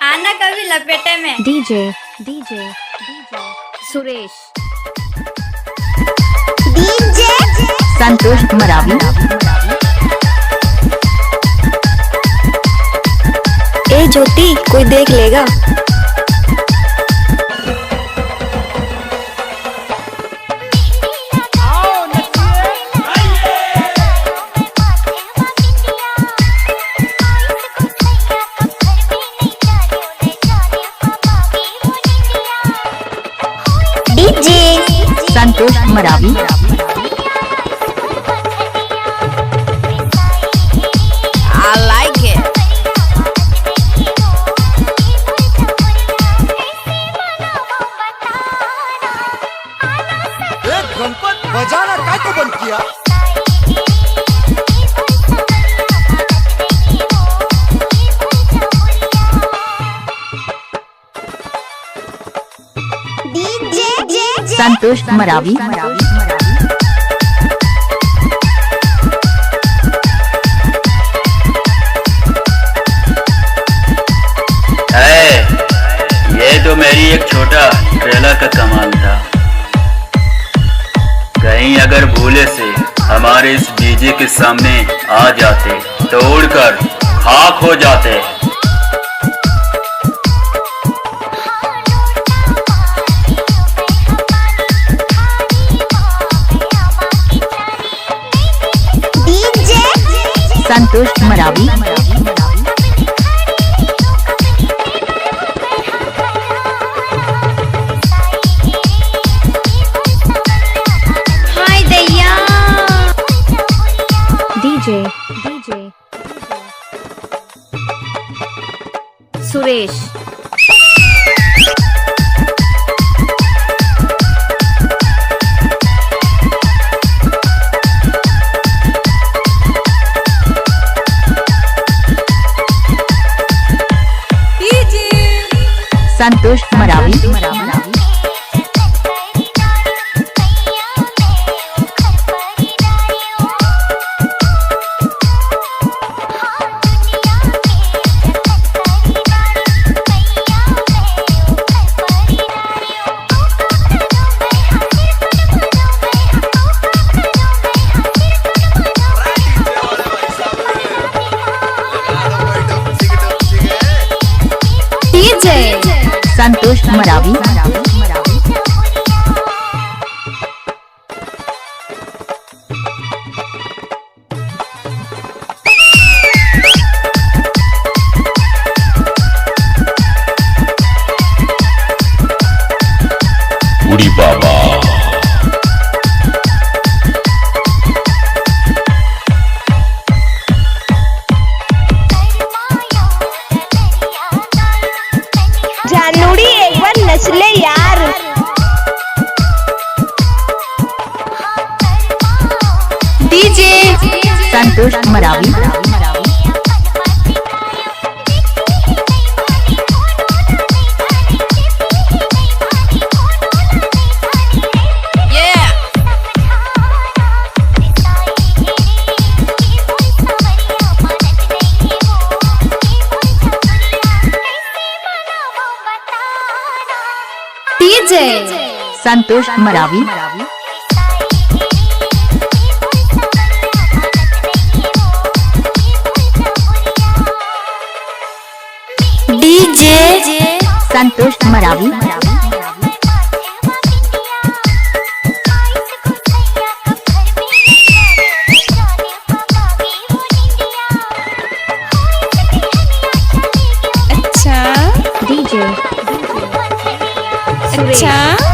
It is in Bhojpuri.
आना कभी लपेटे में। DJ DJ DJ Suresh, DJ Santosh Maravi. ए ज्योति, कोई देख लेगा। DJ Santosh Maravi. I like it। Ganpat बजाना काय को बंद किया? डीजे संतोष मरावी। ये तो मेरी एक छोटा ट्रेलर का कमाल था। कहीं अगर भूले से हमारे इस डीजे के सामने आ जाते तो उड़कर खाक हो जाते। डीजे संतोष मरावी। हाय दैया। DJ DJ Suresh, Santosh Marawi. DJ Santosh Marawi. उड़ी बाबा। जानूड़ी एक बार नच ले यार। DJ Santosh Marawi. DJ Santosh Marawi. DJ Santosh Marawi. अच्छा डीजे अच्छा।